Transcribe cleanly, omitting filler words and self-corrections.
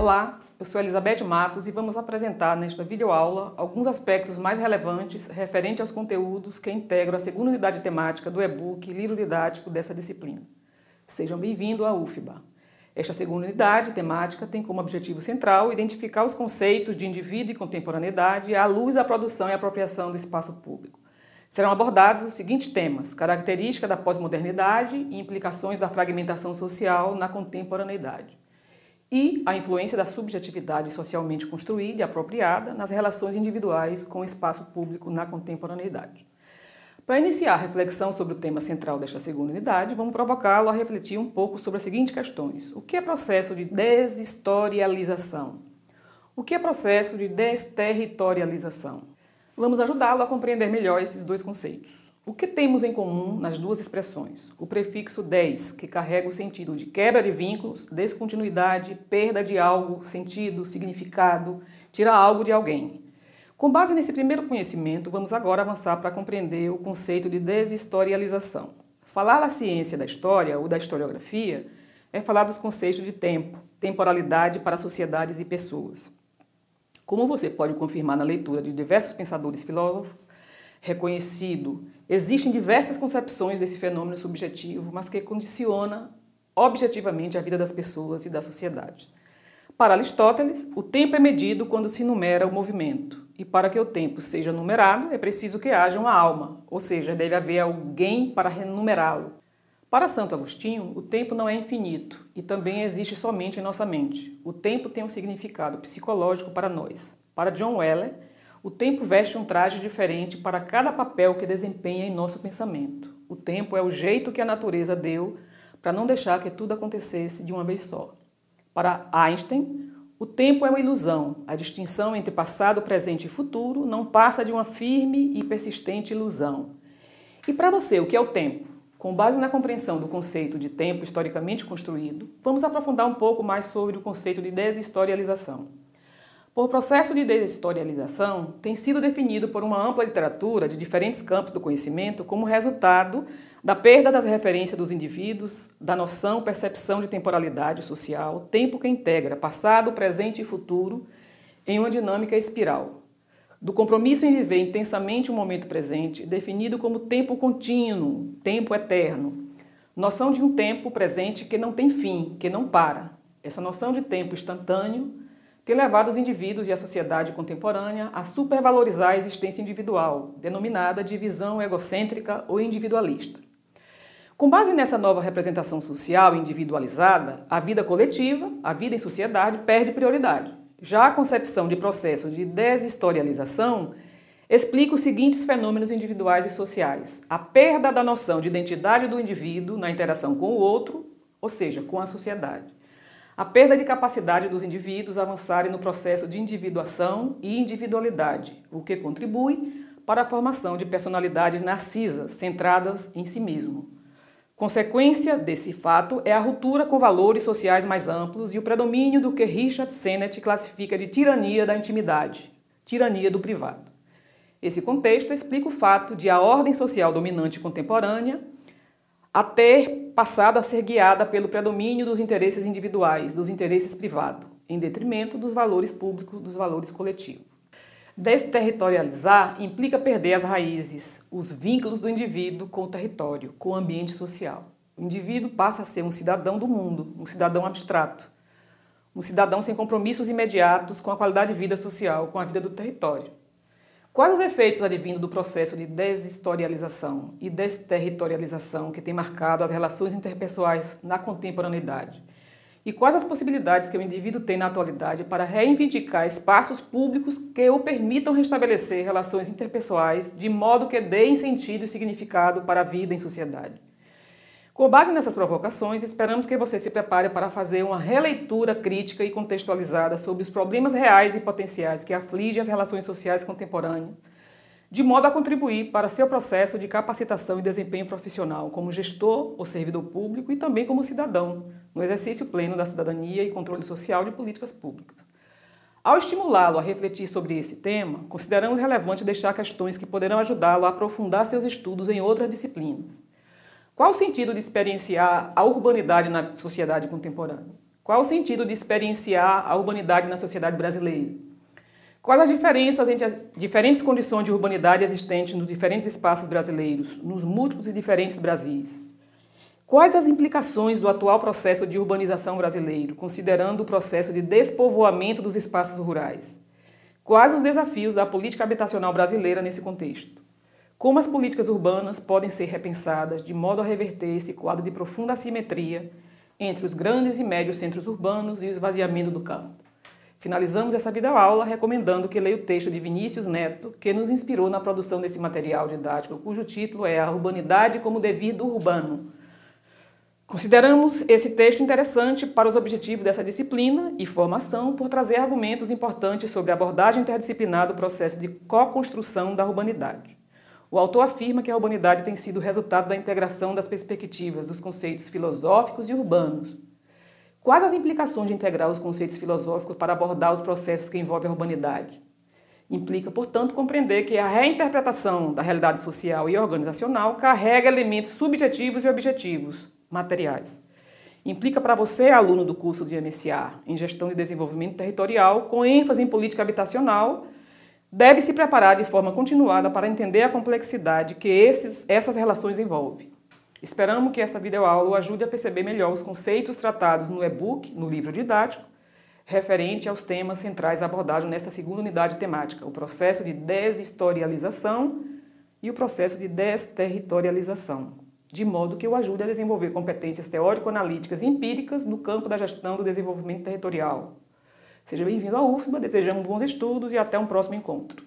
Olá, eu sou Elizabeth Matos e vamos apresentar nesta videoaula alguns aspectos mais relevantes referente aos conteúdos que integram a segunda unidade temática do e-book Livro Didático dessa disciplina. Sejam bem-vindos à UFBA. Esta segunda unidade temática tem como objetivo central identificar os conceitos de indivíduo e contemporaneidade à luz da produção e apropriação do espaço público. Serão abordados os seguintes temas: característica da pós-modernidade e implicações da fragmentação social na contemporaneidade, e a influência da subjetividade socialmente construída e apropriada nas relações individuais com o espaço público na contemporaneidade. Para iniciar a reflexão sobre o tema central desta segunda unidade, vamos provocá-lo a refletir um pouco sobre as seguintes questões. O que é processo de deshistorialização? O que é processo de desterritorialização? Vamos ajudá-lo a compreender melhor esses dois conceitos. O que temos em comum nas duas expressões? O prefixo des, que carrega o sentido de quebra de vínculos, descontinuidade, perda de algo, sentido, significado, tirar algo de alguém. Com base nesse primeiro conhecimento, vamos agora avançar para compreender o conceito de deshistorialização. Falar da ciência da história ou da historiografia é falar dos conceitos de tempo, temporalidade para sociedades e pessoas. Como você pode confirmar na leitura de diversos pensadores e filósofos, reconhecido, existem diversas concepções desse fenômeno subjetivo, mas que condiciona objetivamente a vida das pessoas e da sociedade. Para Aristóteles, o tempo é medido quando se numera o movimento, e para que o tempo seja numerado é preciso que haja uma alma, ou seja, deve haver alguém para renumerá-lo. Para Santo Agostinho, o tempo não é infinito e também existe somente em nossa mente. O tempo tem um significado psicológico para nós. Para John Weller, o tempo veste um traje diferente para cada papel que desempenha em nosso pensamento. O tempo é o jeito que a natureza deu para não deixar que tudo acontecesse de uma vez só. Para Einstein, o tempo é uma ilusão. A distinção entre passado, presente e futuro não passa de uma firme e persistente ilusão. E para você, o que é o tempo? Com base na compreensão do conceito de tempo historicamente construído, vamos aprofundar um pouco mais sobre o conceito de deshistorialização. Por processo de deshistorialização, tem sido definido por uma ampla literatura de diferentes campos do conhecimento como resultado da perda das referências dos indivíduos, da noção, percepção de temporalidade social, tempo que integra passado, presente e futuro em uma dinâmica espiral. Do compromisso em viver intensamente o momento presente, definido como tempo contínuo, tempo eterno. Noção de um tempo presente que não tem fim, que não para. Essa noção de tempo instantâneo tem levado os indivíduos e a sociedade contemporânea a supervalorizar a existência individual, denominada de visão egocêntrica ou individualista. Com base nessa nova representação social individualizada, a vida coletiva, a vida em sociedade, perde prioridade. Já a concepção de processo de deshistorialização explica os seguintes fenômenos individuais e sociais: a perda da noção de identidade do indivíduo na interação com o outro, ou seja, com a sociedade. A perda de capacidade dos indivíduos avançarem no processo de individuação e individualidade, o que contribui para a formação de personalidades narcisas, centradas em si mesmo. Consequência desse fato é a ruptura com valores sociais mais amplos e o predomínio do que Richard Sennett classifica de tirania da intimidade, tirania do privado. Esse contexto explica o fato de a ordem social dominante contemporânea a ter passado a ser guiada pelo predomínio dos interesses individuais, dos interesses privados, em detrimento dos valores públicos, dos valores coletivos. Desterritorializar implica perder as raízes, os vínculos do indivíduo com o território, com o ambiente social. O indivíduo passa a ser um cidadão do mundo, um cidadão abstrato, um cidadão sem compromissos imediatos com a qualidade de vida social, com a vida do território. Quais os efeitos advindos do processo de deshistorialização e desterritorialização que tem marcado as relações interpessoais na contemporaneidade? E quais as possibilidades que o indivíduo tem na atualidade para reivindicar espaços públicos que o permitam restabelecer relações interpessoais de modo que deem sentido e significado para a vida em sociedade? Com base nessas provocações, esperamos que você se prepare para fazer uma releitura crítica e contextualizada sobre os problemas reais e potenciais que afligem as relações sociais contemporâneas, de modo a contribuir para seu processo de capacitação e desempenho profissional como gestor ou servidor público e também como cidadão, no exercício pleno da cidadania e controle social de políticas públicas. Ao estimulá-lo a refletir sobre esse tema, consideramos relevante deixar questões que poderão ajudá-lo a aprofundar seus estudos em outras disciplinas. Qual o sentido de experienciar a urbanidade na sociedade contemporânea? Qual o sentido de experienciar a urbanidade na sociedade brasileira? Quais as diferenças entre as diferentes condições de urbanidade existentes nos diferentes espaços brasileiros, nos múltiplos e diferentes Brasis? Quais as implicações do atual processo de urbanização brasileiro, considerando o processo de despovoamento dos espaços rurais? Quais os desafios da política habitacional brasileira nesse contexto? Como as políticas urbanas podem ser repensadas de modo a reverter esse quadro de profunda assimetria entre os grandes e médios centros urbanos e o esvaziamento do campo? Finalizamos essa videoaula recomendando que leia o texto de Vinícius Neto, que nos inspirou na produção desse material didático, cujo título é A Urbanidade como Devir do Urbano. Consideramos esse texto interessante para os objetivos dessa disciplina e formação por trazer argumentos importantes sobre a abordagem interdisciplinar do processo de co-construção da urbanidade. O autor afirma que a urbanidade tem sido resultado da integração das perspectivas dos conceitos filosóficos e urbanos. Quais as implicações de integrar os conceitos filosóficos para abordar os processos que envolvem a urbanidade? Implica, portanto, compreender que a reinterpretação da realidade social e organizacional carrega elementos subjetivos e objetivos, materiais. Implica para você, aluno do curso de MSA em Gestão de Desenvolvimento Territorial, com ênfase em política habitacional, deve se preparar de forma continuada para entender a complexidade que essas relações envolvem. Esperamos que essa videoaula o ajude a perceber melhor os conceitos tratados no e-book, no livro didático, referente aos temas centrais abordados nesta segunda unidade temática, o processo de deshistorialização e o processo de desterritorialização, de modo que o ajude a desenvolver competências teórico-analíticas e empíricas no campo da gestão do desenvolvimento territorial. Seja bem-vindo à UFBA, desejamos bons estudos e até um próximo encontro.